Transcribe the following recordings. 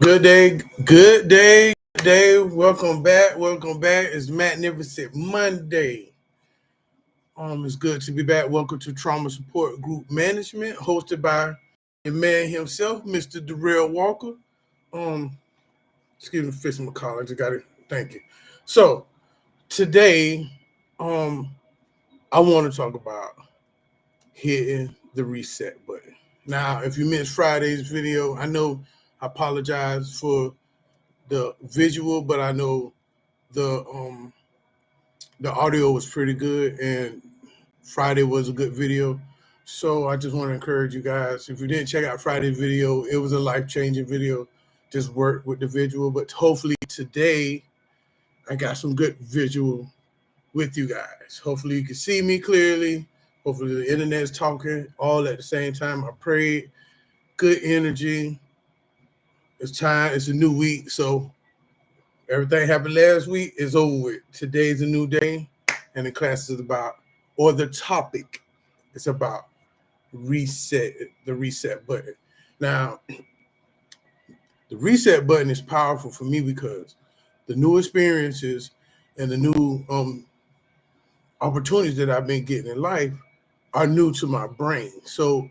Good day, good day, good day. Welcome back, welcome back. It's Magnificent Monday. It's good to be back. Welcome to Trauma Support Group Management, hosted by the man himself, Mr. Darrell Walker. Um, excuse me, Fitz McCollins. I got it. Thank you. So today, um, I want to talk about hitting the reset button. Now, if you missed Friday's video, I know I apologize for the visual, but I know the um the audio was pretty good and Friday was a good video. So I just want to encourage you guys. If you didn't check out Friday's video, it was a life-changing video. Just work with the visual. But hopefully today I got some good visual with you guys. Hopefully you can see me clearly. Hopefully the internet's talking all at the same time. I prayed. Good energy. It's time. It's a new week. So everything happened last week is over with. Today's a new day, and the class is about, or the topic is about reset, the reset button. Now, the reset button is powerful for me because the new experiences and the new opportunities that I've been getting in life are new to my brain. So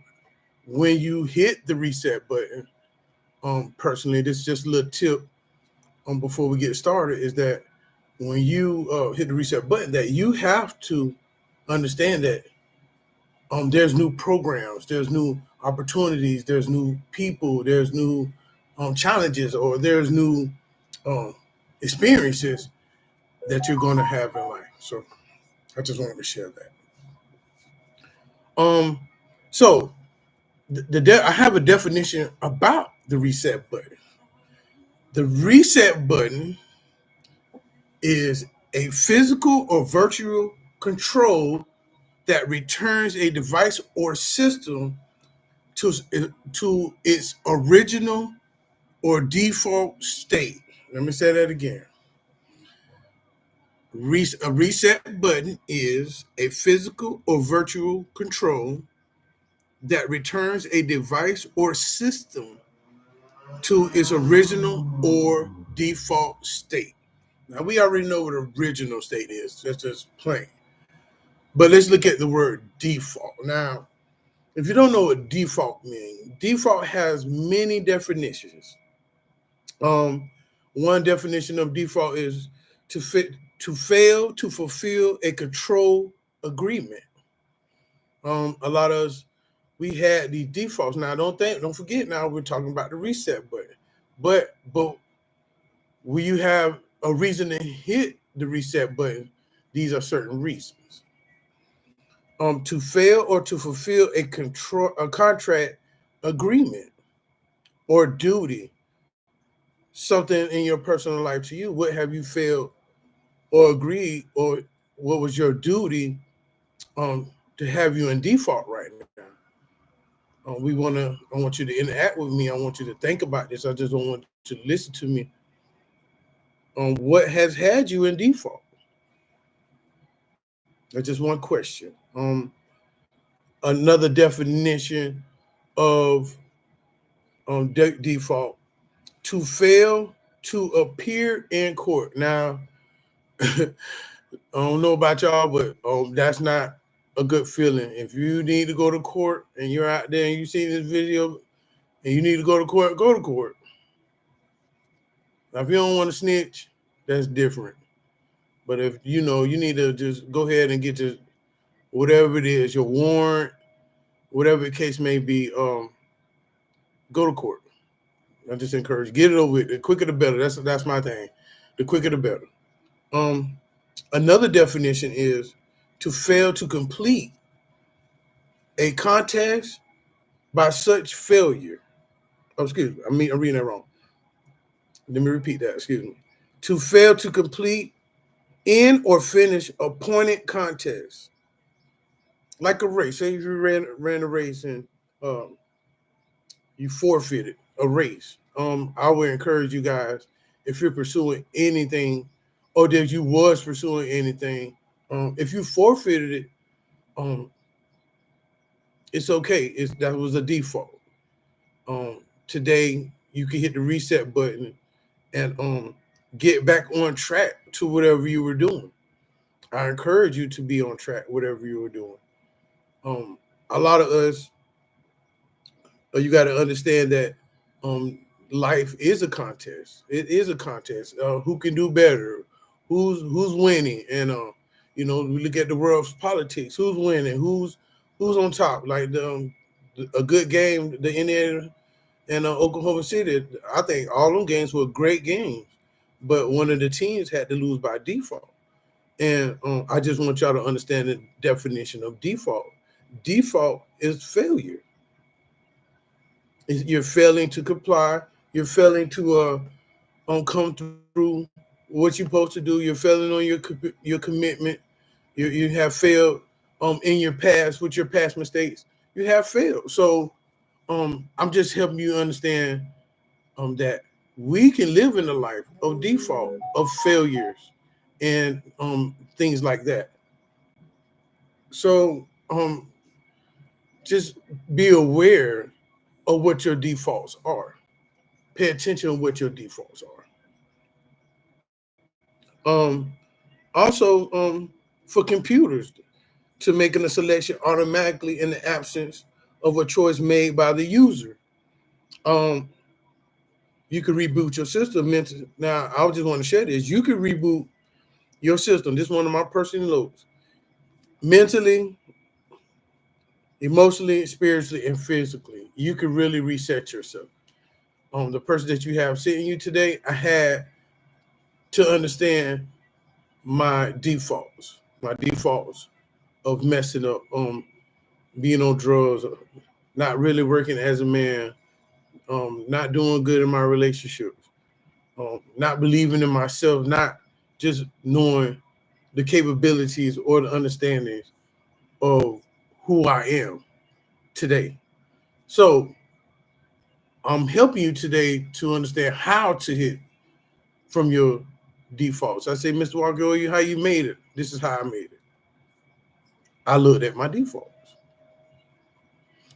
when you hit the reset button, personally, this is just a little tip before we get started, is that when you hit the reset button, that you have to understand that there's new programs, there's new opportunities, there's new people, there's new challenges, or there's new um, experiences that you're going to have in life. So I just wanted to share that. Um, so I have a definition about the reset button. The reset button is a physical or virtual control that returns a device or system to, to its original or default state. Let me say that again. A reset button is a physical or virtual control that returns a device or system to its original or default state. Now, we already know what original state is, that's just plain. But let's look at the word default. Now, if you don't know what default means, default has many definitions. Um, One definition of default is to fail to fulfill a control agreement. A lot of us, we had these defaults. Now, don't forget. Now we're talking about the reset button, but when you have a reason to hit the reset button, these are certain reasons. To fail or to fulfill a contract agreement or duty, something in your personal life to you. What have you failed or agreed, or what was your duty to have you in default right now? I want you to interact with me. I want you to think about this. I just don't want you to listen to me on what has had you in default. That's just one question. Another definition of default: to fail to appear in court. Now, I don't know about y'all, but that's not a good feeling. If you need to go to court and you're out there and you see this video and you need to go to court, go to court. Now, if you don't want to snitch, that's different. But if you know you need to just go ahead and get to whatever it is, your warrant, whatever the case may be, go to court. I just encourage you, get it over with. The quicker the better. That's my thing. The quicker the better. Um, Another definition is to fail to complete a contest by such failure. Oh, excuse me. I'm reading that wrong. Let me repeat that. Excuse me. To fail to complete in or finish appointed contest, like a race. Say if you ran a race and um, you forfeited a race. I would encourage you guys, if you're pursuing anything, or that you was pursuing anything, if you forfeited it, um, it's okay. That was a default. Today you can hit the reset button and get back on track to whatever you were doing. I encourage you to be on track, whatever you were doing. A lot of us, you got to understand that um, life is a contest. It is a contest. Who can do better? Who's winning? And we look at the world's politics. Who's winning? Who's on top? Like a good game, the Indiana and Oklahoma City. I think all them games were great games, but one of the teams had to lose by default. And I just want y'all to understand the definition of default. Default is failure. You're failing to comply. You're failing to come through what you're supposed to do. You're failing on your commitment. You have failed in your past with your past mistakes. You have failed. So I'm just helping you understand that we can live in a life of default, of failures, and things like that. So just be aware of what your defaults are. Pay attention to what your defaults are. Also, for computers, to making a selection automatically in the absence of a choice made by the user. You can reboot your system mentally. Now, I just want to share this. You can reboot your system. This is one of my personal notes. Mentally, emotionally, spiritually, and physically, you can really reset yourself. The person that you have sitting you today, I had to understand my defaults of messing up, being on drugs, not really working as a man, not doing good in my relationships, not believing in myself, not just knowing the capabilities or the understandings of who I am today. So I'm helping you today to understand how to hit from your defaults. I say, Mr. Walker, how you made it? This is how I made it. I looked at my defaults.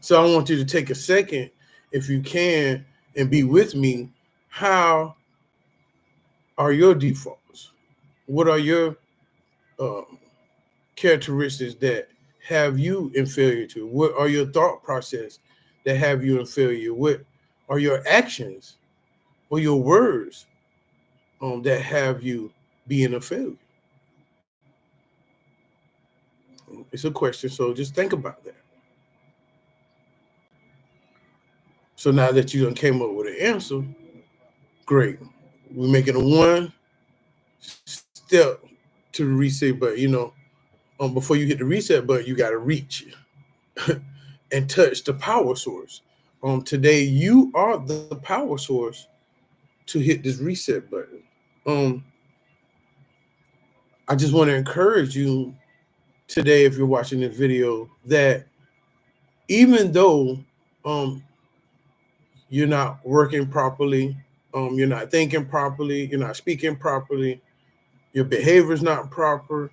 So I want you to take a second, if you can, and be with me. How are your defaults? What are your characteristics that have you in failure to? What are your thought process that have you in failure? What are your actions or your words that have you being a failure? It's a question, so just think about that. So now that you done came up with an answer, great. We're making a one step to the reset button. Before you hit the reset button, you got to reach and touch the power source. Today, you are the power source to hit this reset button. I just want to encourage you today, if you're watching this video, that even though you're not working properly, you're not thinking properly, you're not speaking properly, your behavior is not proper,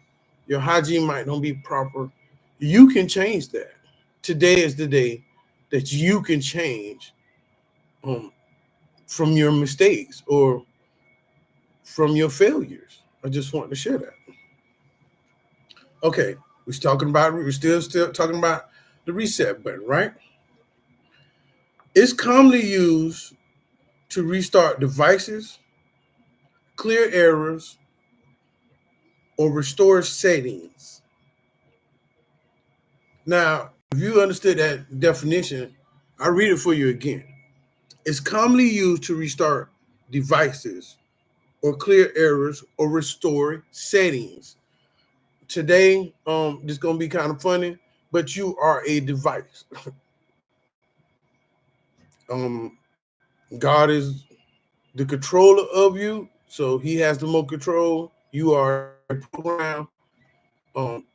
your hygiene might not be proper, you can change that. Today is the day that you can change from your mistakes or from your failures. I just want to share that. Okay, we're still talking about the reset button, right? It's commonly used to restart devices, clear errors, or restore settings. Now, if you understood that definition, I'll read it for you again. It's commonly used to restart devices or clear errors or restore settings. Today, this is going to be kind of funny, but you are a device. God is the controller of you, so he has the more control. You are a program.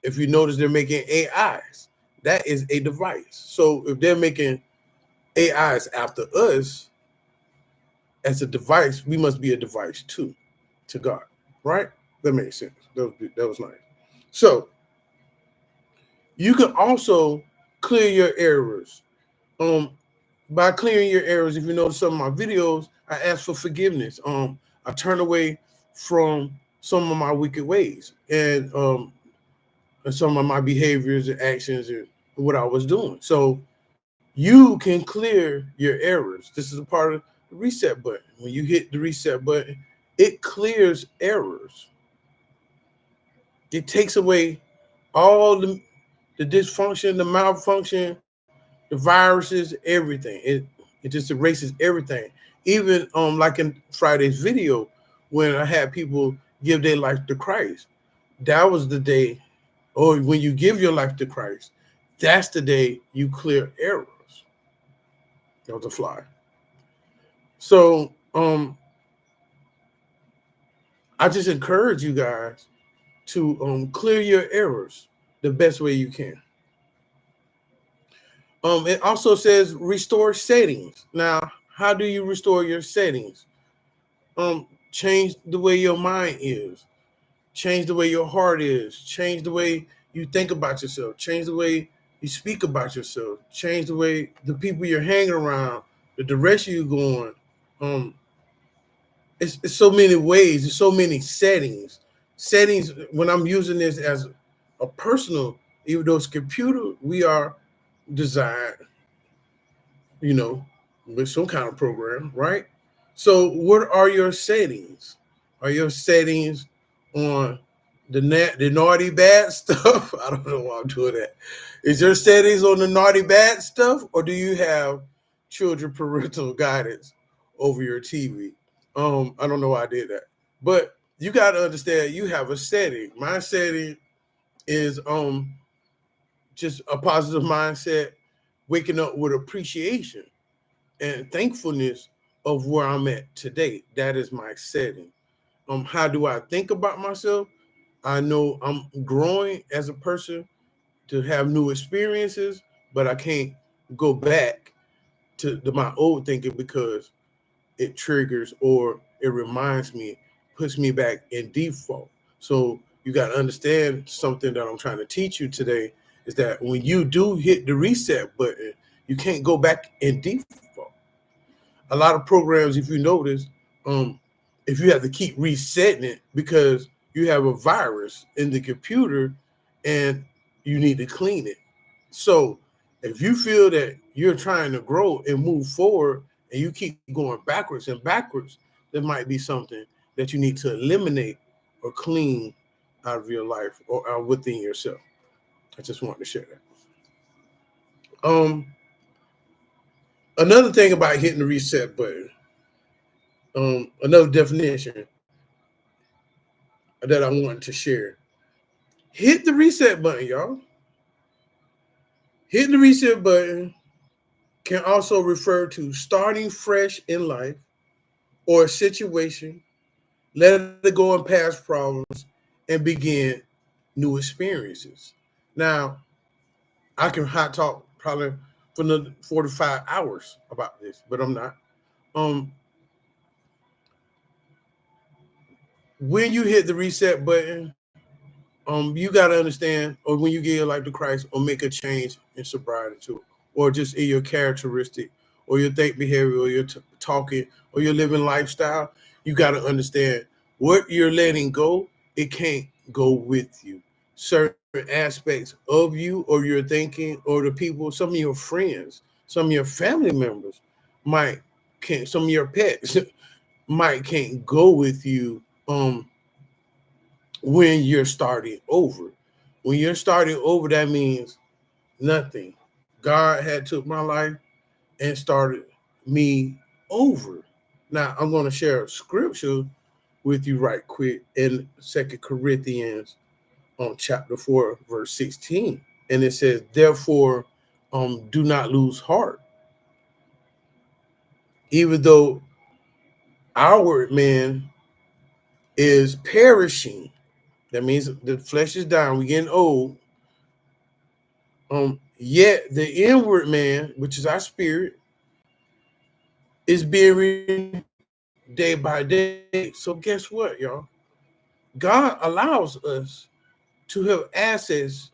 If you notice, they're making AIs. That is a device. So if they're making AIs after us as a device, we must be a device too to God, right? That makes sense. That was nice. So you can also clear your errors. by clearing your errors, if you notice some of my videos, I ask for forgiveness. I turn away from some of my wicked ways and some of my behaviors and actions and what I was doing. So you can clear your errors. This is a part of the reset button. When you hit the reset button, it clears errors. It takes away all the dysfunction, the malfunction, the viruses, everything. It just erases everything. Even like in Friday's video, when I had people give their life to Christ, that was the day, or when you give your life to Christ, that's the day you clear errors. That was a fly. So I just encourage you guys to clear your errors the best way you can. It also says restore settings. Now, how do you restore your settings? Change the way your mind is, change the way your heart is, change the way you think about yourself, change the way you speak about yourself, change the way the people you're hanging around, the direction you're going. It's so many ways, there's so many settings. Settings, when I'm using this as a personal, even though it's computer, we are designed, you know, with some kind of program, right? So what are your settings? Are your settings on the naughty bad stuff? I don't know why I'm doing that. Is your settings on the naughty bad stuff, or do you have children parental guidance over your TV? I don't know why I did that. But you got to understand you have a setting. My setting is just a positive mindset, waking up with appreciation and thankfulness of where I'm at today. That is my setting. How do I think about myself? I know I'm growing as a person to have new experiences, but I can't go back to my old thinking because it triggers or it reminds me, puts me back in default. So you got to understand something that I'm trying to teach you today is that when you do hit the reset button, you can't go back in default. A lot of programs, if you notice, if you have to keep resetting it because you have a virus in the computer and you need to clean it. So if you feel that you're trying to grow and move forward and you keep going backwards and backwards, there might be something that you need to eliminate or clean out of your life or within yourself. I just wanted to share that. Another thing about hitting the reset button, another definition that I wanted to share. Hit the reset button, y'all. Hitting the reset button can also refer to starting fresh in life or a situation, let it go in past problems, and begin new experiences. Now, I can hot talk probably for another 45 hours about this, but I'm not. Um, when you hit the reset button, you got to understand, or when you give your life to Christ, or make a change in sobriety too, or just in your characteristic, or your think behavior, or your talking, or your living lifestyle, you got to understand what you're letting go. It can't go with you. Certain aspects of you, or your thinking, or the people, some of your friends, some of your family members might can't. Some of your pets might can't go with you. When you're starting over. When you're starting over, that means nothing. God had took my life and started me over. Now I'm going to share a scripture with you right quick in Second Corinthians on chapter 4, verse 16. And it says, therefore, do not lose heart. Even though our man is perishing, that means the flesh is dying, we're getting old. Yet the inward man, which is our spirit, is being renewed day by day. So guess what, y'all? God allows us to have access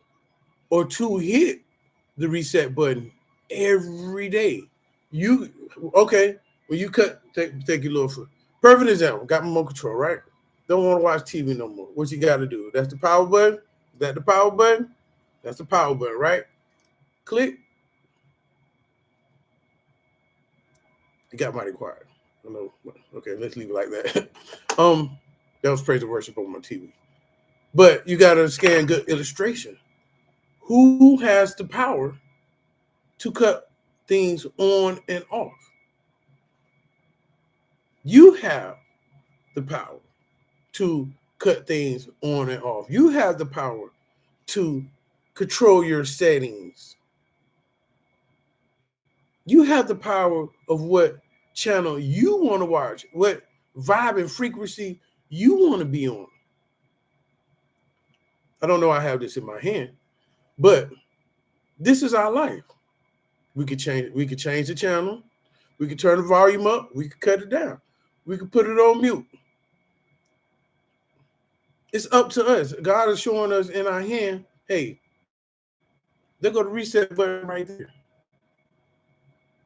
or to hit the reset button every day. You okay? When you cut, take your little foot. Perfect example. Got my remote control, right? Don't want to watch TV no more. What you got to do? That's the power button. Is that the power button? That's the power button, right? Click. It got mighty quiet. I know. Okay, let's leave it like that. That was praise and worship on my TV. But you got to understand good illustration. Who has the power to cut things on and off? You have the power to cut things on and off. You have the power to control your settings. You have the power of what channel you want to watch, what vibe and frequency you want to be on. I don't know I have this in my hand, but this is our life. We could change the channel. We could turn the volume up. We could cut it down. We could put it on mute. It's up to us. God is showing us in our hand, hey, there go the reset button right there.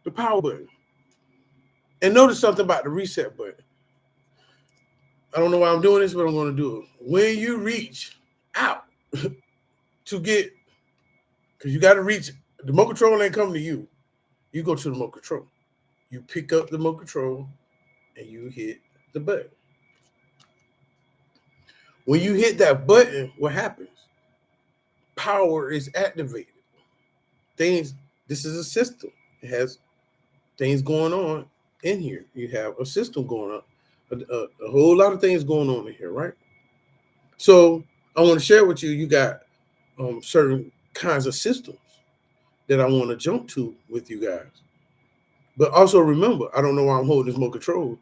The power button. And notice something about the reset button. I don't know why I'm doing this, but I'm going to do it. When you reach out to get, because you got to reach, the remote control ain't coming to you. You go to the remote control. You pick up the remote control and you hit the button. When you hit that button, what happens? Power is activated. This is a system. It has things going on in here. You have a system going on. A whole lot of things going on in here, right? So I want to share with you, you got certain kinds of systems that I want to jump to with you guys. But also remember, I don't know why I'm holding this remote control,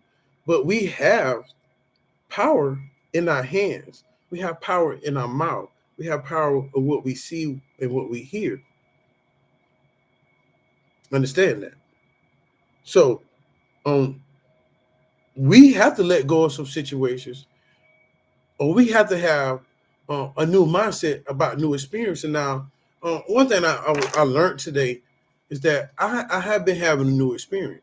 but we have power in our hands. We have power in our mouth. We have power of what we see and what we hear. Understand that? So we have to let go of some situations, or we have to have a new mindset about new experience. And now, one thing I learned today is that I have been having a new experience.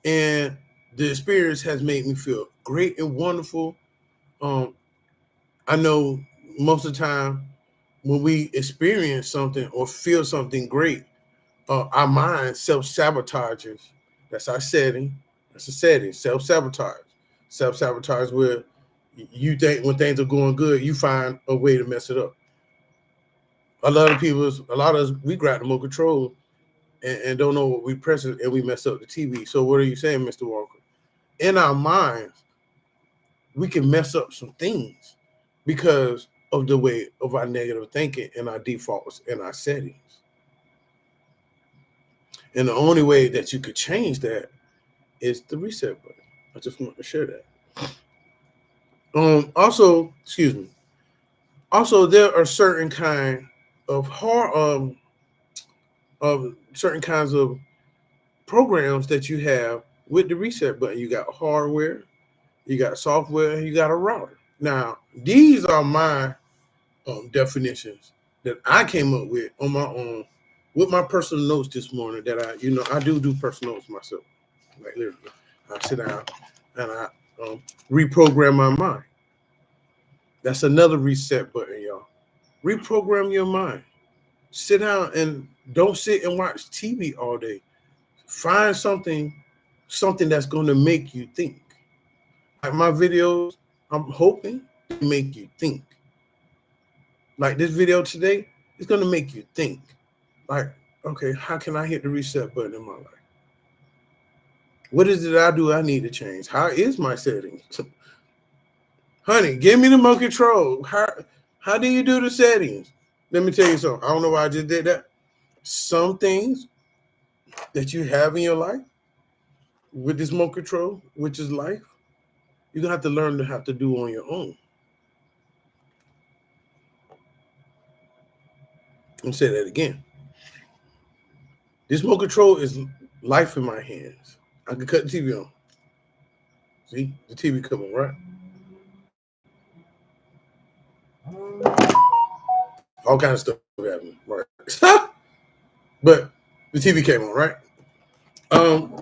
And the experience has made me feel great and wonderful. I know most of the time when we experience something or feel something great, our mind self-sabotages. That's our setting. That's a setting. Self-sabotage. Self-sabotage where you think when things are going good, you find a way to mess it up. A lot of us, we grab the remote control and don't know what we press it and we mess up the TV. So what are you saying, Mr. Walker? In our minds, we can mess up some things because of the way of our negative thinking and our defaults and our settings. And the only way that you could change that is the reset button. I just want to share that. Also, excuse me. Also, there are certain kind of certain kinds of programs that you have with the reset button. You got hardware, you got software, and you got a router. Now, these are my definitions that I came up with on my own with my personal notes this morning. That I do personal notes myself. Like literally, I sit down and I reprogram my mind. That's another reset button, y'all. Reprogram your mind. Sit down and don't sit and watch TV all day. Find something that's going to make you think. Like my videos, I'm hoping to make you think. Like this video today, it's going to make you think. Like, okay, how can I hit the reset button in my life? What is it I do I need to change? How is my settings? Honey, give me the remote control. How do you do the settings? Let me tell you something. I don't know why I just did that. Some things that you have in your life with this remote control, which is life, you're going to have to learn to have to do on your own. I'll say that again. This remote control is life in my hands. I can cut the TV on. See, the TV coming, right? All kinds of stuff happening, right? But The TV came on, right?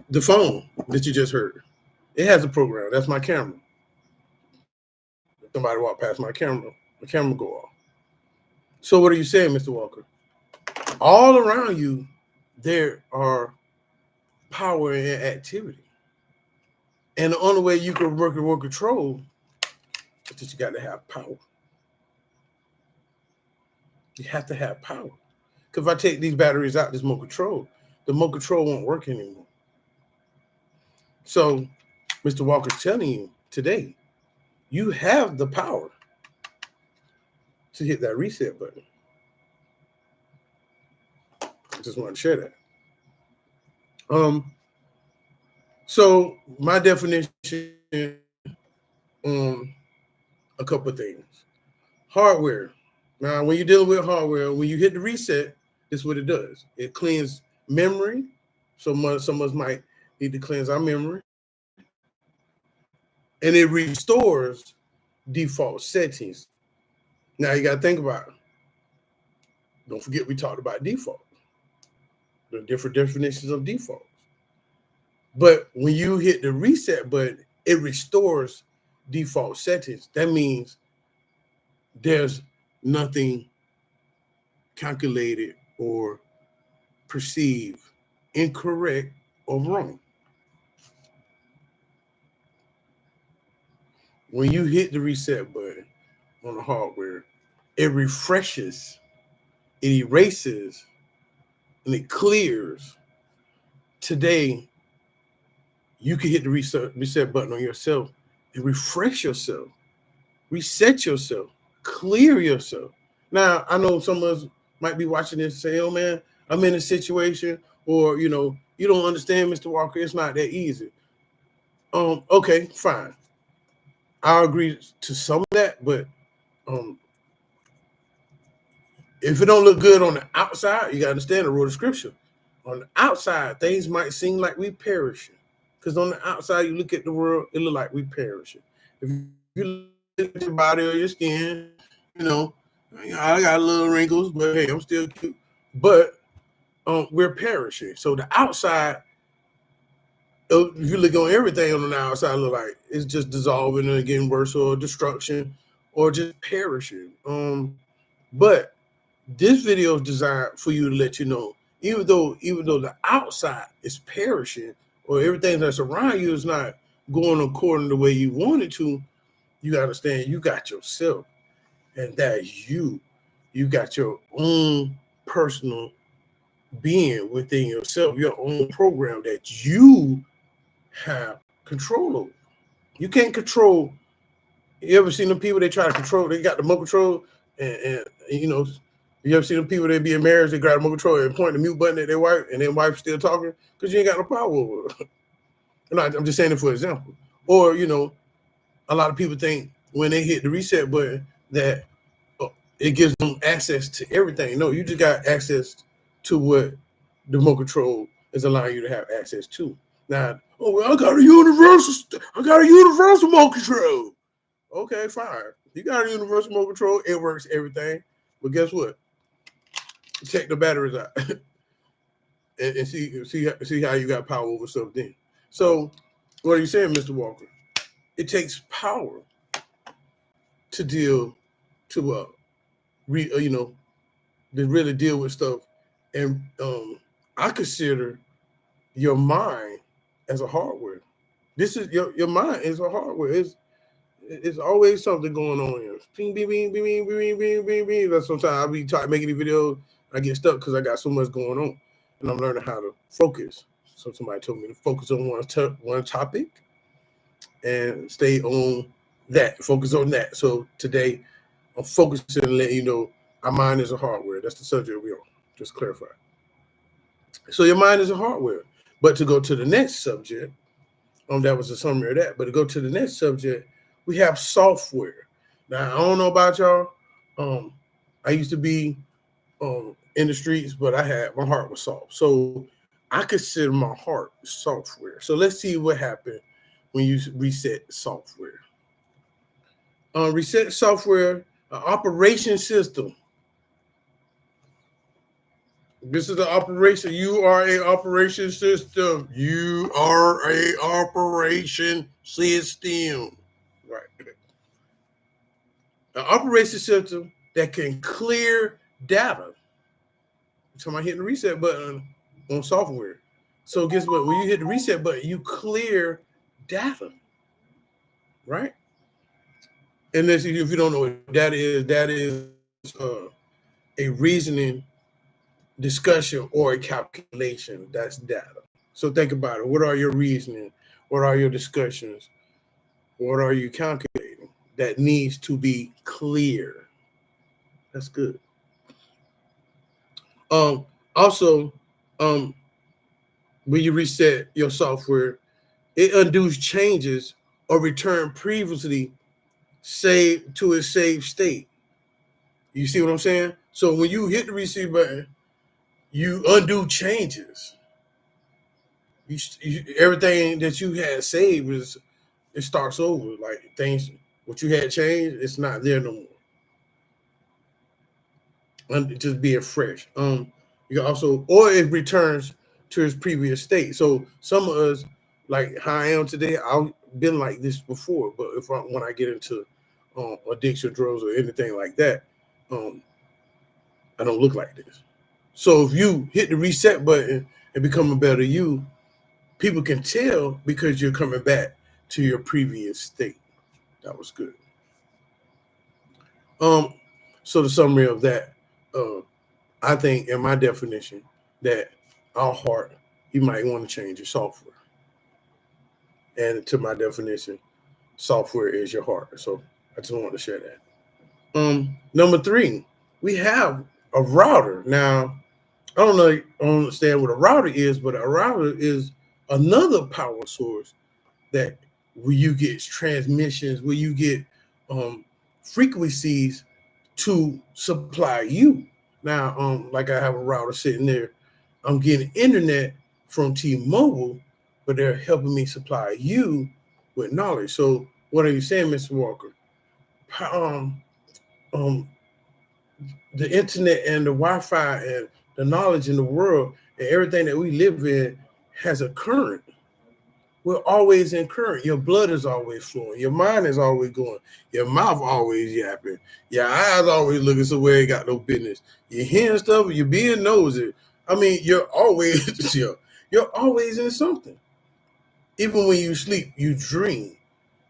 The phone that you just heard, it has a program. That's my camera. If somebody walk past my camera go off. So what are you saying, Mr. Walker? All around you, there are power and activity. And the only way you can work remote control is that you got to have power. You have to have power. Because if I take these batteries out, this remote control, the remote control won't work anymore. So Mr. Walker's telling you today, you have the power to hit that reset button. I just want to share that. So my definition, a couple of things. Hardware. Now, when you're dealing with hardware, when you hit the reset, this is what it does. It cleans memory. Some of us might need to cleanse our memory. And it restores default settings. Now you got to think about it. Don't forget we talked about default. The different definitions of default. But when you hit the reset button, it restores default settings. That means there's nothing calculated or perceived incorrect or wrong. When you hit the reset button on the hardware, it refreshes, it erases, and it clears. Today, you can hit the reset button on yourself and refresh yourself, reset yourself, clear yourself. Now, I know some of us might be watching this and say, oh man, I'm in a situation, or you don't understand, Mr. Walker, it's not that easy. Okay, fine. I agree to some of that, but if it don't look good on the outside, you gotta understand the rule of scripture. On the outside, things might seem like we perishing. Because on the outside, you look at the world, it look like we perishing. If you look at your body or your skin, I got little wrinkles, but hey, I'm still cute. But we're perishing. So the outside, if you look on everything on the outside, look like it's just dissolving and getting worse, or destruction, or just perishing. But this video is designed for you to let you know, even though the outside is perishing, or everything that's around you is not going according to the way you want it to, you got to understand you got yourself, and that's you. You got your own personal being within yourself, your own program that you have control over. You can't control. You ever seen the people they try to control? They got the remote control, and you ever seen the people that be in marriage, they grab the remote control and point the mute button at their wife, and their wife still talking because you ain't got no power over her. I'm just saying it for example. Or a lot of people think when they hit the reset button that it gives them access to everything. No, you just got access to what the remote control is allowing you to have access to. Now, I got a universal remote control. Okay, fine. You got a universal remote control. It works everything. But guess what? Check the batteries out and see how you got power over stuff then. So, what are you saying, Mr. Walker? It takes power to deal to really deal with stuff, and I consider your mind as a hardware. This is your mind is a hardware. It's always something going on here. Bing, bing, bing, bing, bing, bing, bing, bing, bing. That's sometimes I be making these videos. I get stuck because I got so much going on, and I'm learning how to focus. So somebody told me to focus on one topic and stay on that. Focus on that. So today, I'm focusing and letting you know our mind is a hardware. That's the subject we're on. Just clarify. So your mind is a hardware. But to go to the next subject, that was a summary of that. But to go to the next subject, we have software. Now, I don't know about y'all. I used to be in the streets, but my heart was soft. So I consider my heart software. So let's see what happened when you reset software. Reset software, operation system This is the operation. You are a operation system. You are a operation system. Right. An operation system that can clear data. So I'm hitting the reset button on software. So guess what? When you hit the reset button, you clear data, right? And if you don't know what that is a reasoning discussion or a calculation. That's data. So think about it. What are your reasoning? What are your discussions? What are you calculating? That needs to be clear. That's good. Also, when you reset your software, it undoes changes or return previously saved to its saved state. You see what I'm saying? So when you hit the reset button, you undo changes. Everything that you had saved it starts over. Like things what you had changed, it's not there no more. And just being fresh. You can also, or it returns to its previous state. So some of us, like how I am today, I've been like this before. But when I get into addiction, drugs, or anything like that, I don't look like this. So if you hit the reset button and become a better you, people can tell because you're coming back to your previous state. That was good. So the summary of that, I think in my definition that our heart, you might want to change your software. And to my definition, software is your heart. So I just want to share that. Number 3, we have a router. Now, I don't understand what a router is, but a router is another power source that where you get transmissions, where you get frequencies to supply you. Now, like I have a router sitting there, I'm getting internet from T-Mobile, but they're helping me supply you with knowledge. So what are you saying, Mr. Walker? The internet and the Wi-Fi and the knowledge in the world and everything that we live in has a current. We're always in current. Your blood is always flowing. Your mind is always going. Your mouth always yapping. Your eyes always looking somewhere you got no business. You're hearing stuff. You're being nosy. I mean, you're always you're always in something. Even when you sleep, you dream.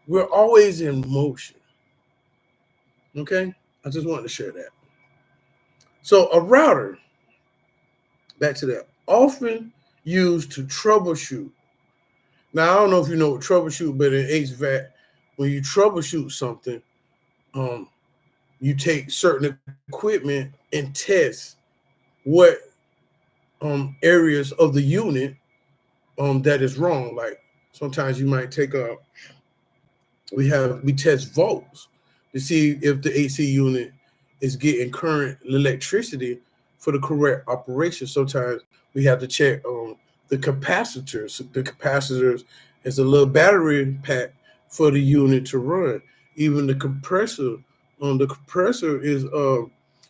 We're always in motion. Okay? I just wanted to share that. So a router, back to that, often used to troubleshoot. Now, I don't know if you know what troubleshoot, but in HVAC, when you troubleshoot something, you take certain equipment and test what areas of the unit that is wrong. Like sometimes you might take we test volts to see if the AC unit is getting current electricity for the correct operation. Sometimes we have to check the capacitors. The capacitors is a little battery pack for the unit to run. Even the compressor is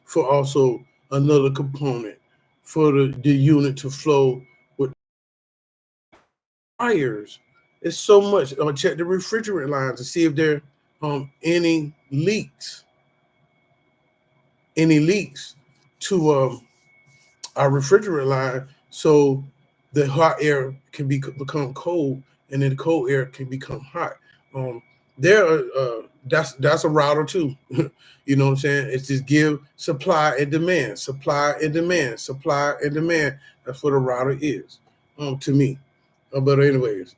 for also another component for the unit to flow with wires. It's so much. I'll check the refrigerant lines to see if there any leaks to our refrigerant line, so the hot air can become cold, and then the cold air can become hot. That's a router too. You know what I'm saying? It's just give supply and demand, supply and demand, supply and demand. That's what a router is, to me. But anyways,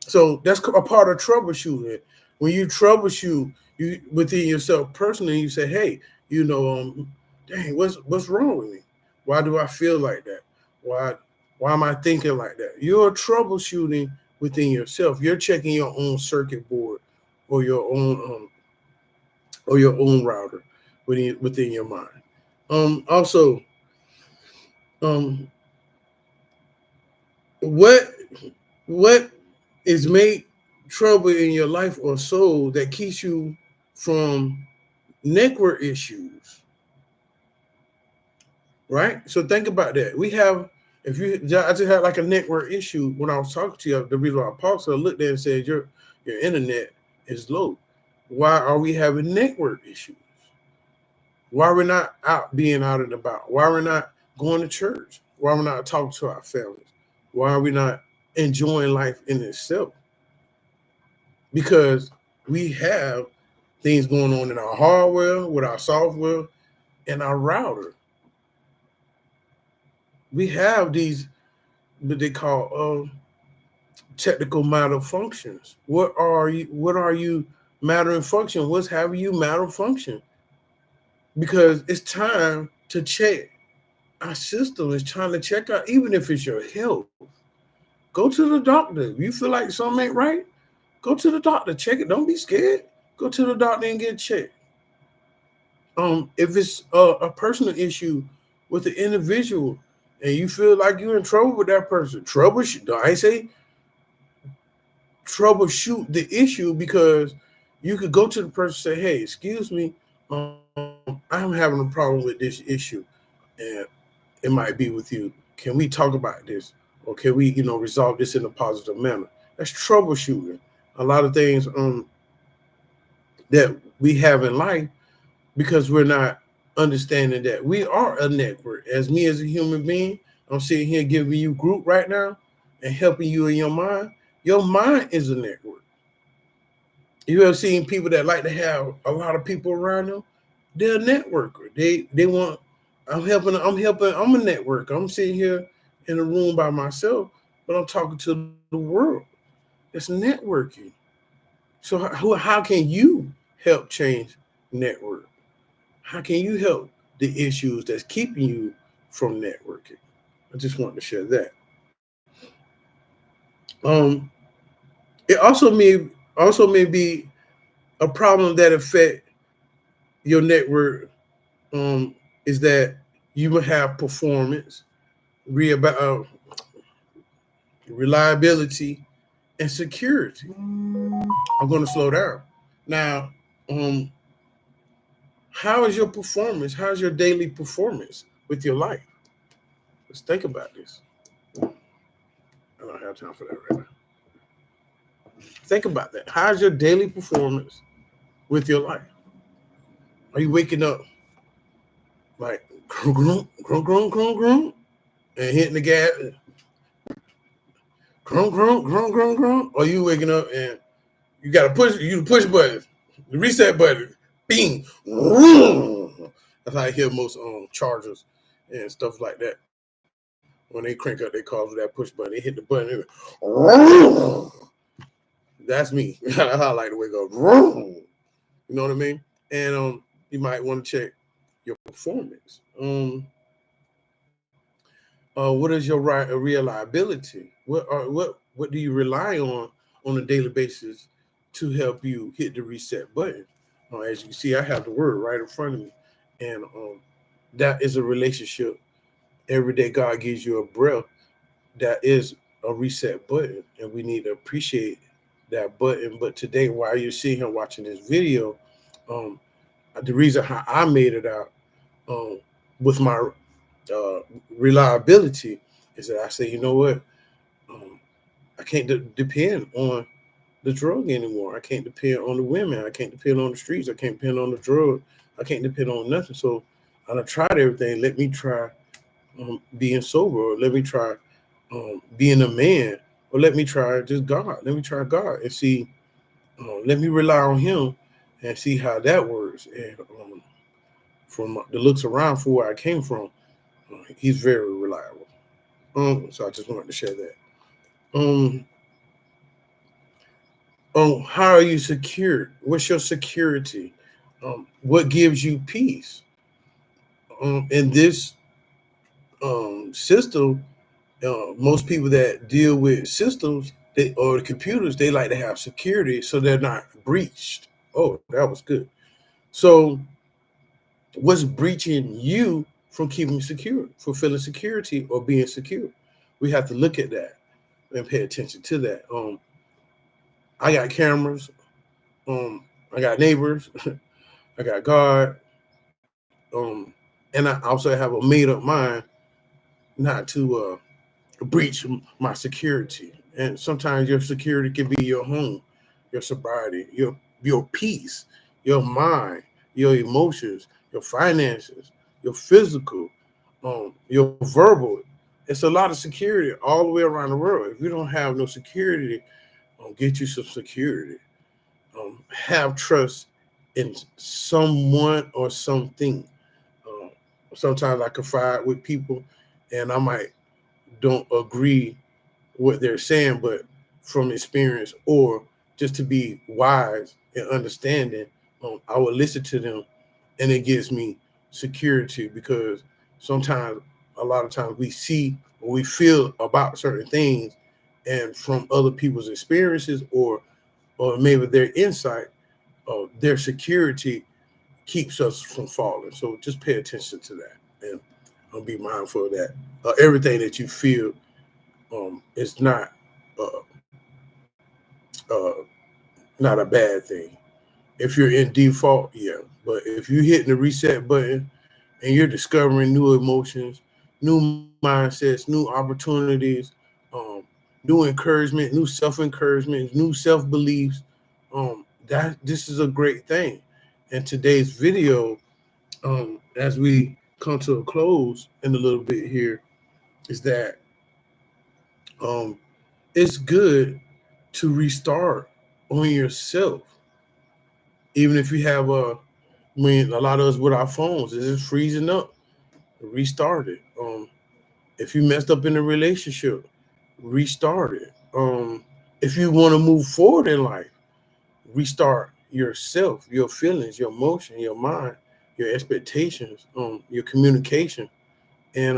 so that's a part of troubleshooting. When you troubleshoot you within yourself personally, you say, hey, dang, what's wrong with me? Why do I feel like that? Why am I thinking like that? You're troubleshooting within yourself. You're checking your own circuit board or your own router within your mind. Also, what is made trouble in your life or soul that keeps you from network issues? right? So think about that. We have, if you, I just had like a network issue when I was talking to you. The reason why I paused, so I looked there and said, your internet is low. Why are we having network issues? Why we're not out being out and about? Why we're not going to church? Why we're not talking to our families? Why are we not enjoying life in itself? Because we have things going on in our hardware, with our software, and our router. We have these what they call technical malfunctions. What are you malfunction? What's having you malfunction? Because it's time to check our system. It's trying to check out, even if it's your health. Go to the doctor. If you feel like something ain't right, go to the doctor. Check it. Don't be scared. Go to the doctor and get checked. If it's a personal issue with an individual and you feel like you're in trouble with that person, troubleshoot. I say troubleshoot the issue, because you could go to the person and say, "Hey, excuse me, I'm having a problem with this issue, and it might be with you. Can we talk about this, or can we, resolve this in a positive manner?" That's troubleshooting. A lot of things that we have in life, because we're not understanding that we are a network. As me as a human being, I'm sitting here giving you group right now and helping you in your mind. Your mind is a network. You ever seen people that like to have a lot of people around them? They're a networker. They want. I'm a network. I'm sitting here in a room by myself, but I'm talking to the world. It's networking. So how can you help change network? How can you help the issues that's keeping you from networking? I just want to share that. Um, it also may be a problem that affect your network. Is that you will have performance, uh, reliability, and security. I'm going to slow down now. Um, how is your performance? How's your daily performance with your life? Let's think about this. I don't have time for that right now. Think about that. How's your daily performance with your life? Are you waking up like groom, groom, groom, groom, groom, and hitting the gas, groom, groom, groom, groom, groom? Or you waking up and you got to push button, the reset button, bing, vroom. That's how I hear most chargers and stuff like that. When they crank up their cars with that push button, they hit the button, vroom. That's me. That's how I like the way it goes. Vroom. You know what I mean? And you might want to check your performance. What is your reliability? What do you rely on a daily basis to help you hit the reset button? As you can see, I have the word right in front of me, and that is a relationship. Every day, God gives you a breath. That is a reset button, and we need to appreciate that button. But today, while you're sitting here watching this video, um, the reason how I made it out um, with my uh, reliability is that I say, you know what, um, I can't depend on the drug anymore. I can't depend on the women. I can't depend on the streets. I can't depend on the drug. I can't depend on nothing. So I done tried everything. Let me try being sober, or let me try being a man, or let me try just God. Let me try God and see. Let me rely on Him and see how that works. And from the looks around for where I came from, he's very reliable. So I just wanted to share that. Um, how are you secured? What's your security? What gives you peace? In this system, most people that deal with systems or the computers, they like to have security so they're not breached. Oh, that was good. So, what's breaching you from keeping secure, fulfilling security, or being secure? We have to look at that and pay attention to that. I got cameras. I got neighbors. I got God. And I also have a made up mind not to breach my security. And sometimes your security can be your home, your sobriety, your peace, your mind, your emotions, your finances, your physical, your verbal. It's a lot of security all the way around the world. If you don't have no security, get you some security. Have trust in someone or something. Um, Sometimes I confide with people, and I might don't agree what they're saying, but from experience or just to be wise and understanding, I will listen to them, and it gives me security because sometimes, a lot of times, we see or we feel about certain things, and from other people's experiences or maybe their insight, their security keeps us from falling. So just pay attention to that and be mindful of that. Everything that you feel is uh, uh, not a bad thing. If you're in default, yeah. But if you're hitting the reset button and you're discovering new emotions, new mindsets, new opportunities, um, new encouragement, new self-encouragement, new self-beliefs, that this is a great thing. And today's video, as we come to a close in a little bit here, is that um, it's good to restart on yourself, even if you have a lot of us with our phones, it's just freezing up. Restart it. If you messed up in a relationship, restart it. If you want to move forward in life, restart yourself, your feelings, your emotion, your mind, your expectations, your communication, and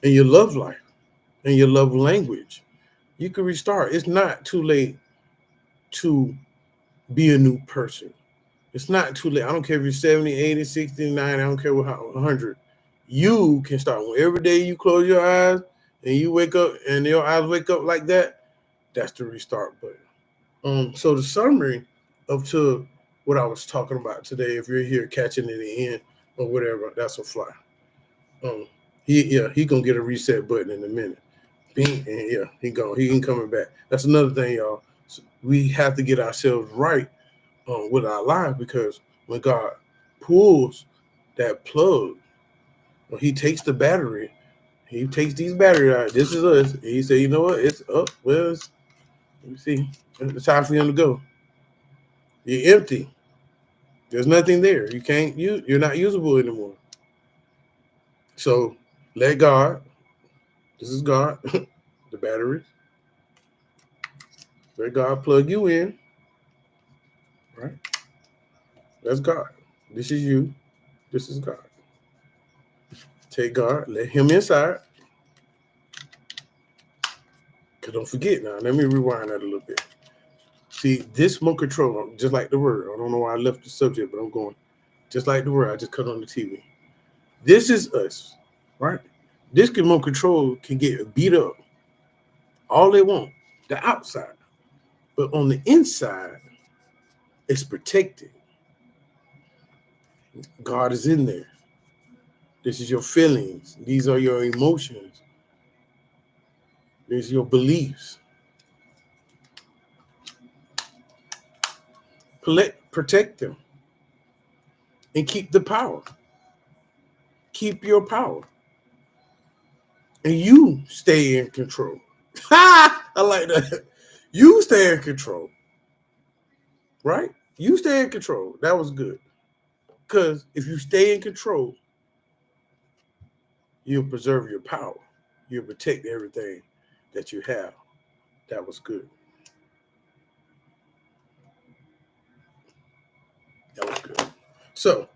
your love life and your love language. You can restart. It's not too late to be a new person. It's not too late. I don't care if you're 70, 80, 69, I don't care what, 100. You can start. Every day you close your eyes and you wake up and your eyes wake up like that, that's the restart button. So the summary of to what I was talking about today, if you're here catching it in the end or whatever, that's a fly. Um, he gonna get a reset button in a minute. And yeah, he ain't coming back. That's another thing, y'all. So we have to get ourselves right with our lives, because when God pulls that plug, when he takes the battery, he takes these batteries out. This is us. And he said, you know what? It's up. Well, let me see. It's time for him to go. You're empty. There's nothing there. You can't use. You're not usable anymore. So let God. This is God. The battery. Let God plug you in. Right. That's God. This is you. This is God. Take God. Let him inside. Because don't forget now. Let me rewind that a little bit. See, this remote control, just like the word. I don't know why I left the subject, but I'm going. Just like the word, I just cut on the TV. This is us, right? This remote control can get beat up all they want, the outside. But on the inside, it's protected. God is in there. This is your feelings. These are your emotions. These are your beliefs. Protect them and keep the power. Keep your power. And you stay in control. I like that. You stay in control. Right? You stay in control. That was good. Because if you stay in control, you'll preserve your power. You'll protect everything that you have. That was good. That was good. So,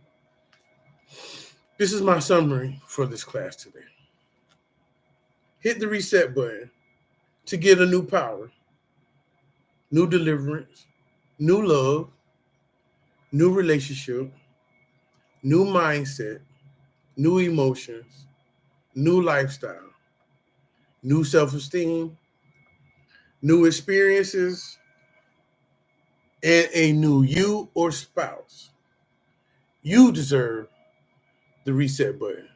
this is my summary for this class today. Hit the reset button to get a new power, new deliverance, new love, new relationship, new mindset, new emotions, new lifestyle, new self-esteem, new experiences, and a new you or spouse. You deserve the reset button.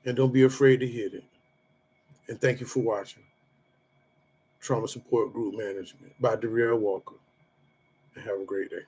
And don't be afraid to hit it. And thank you for watching Trauma Support Group Management by Darrell Walker. And have a great day.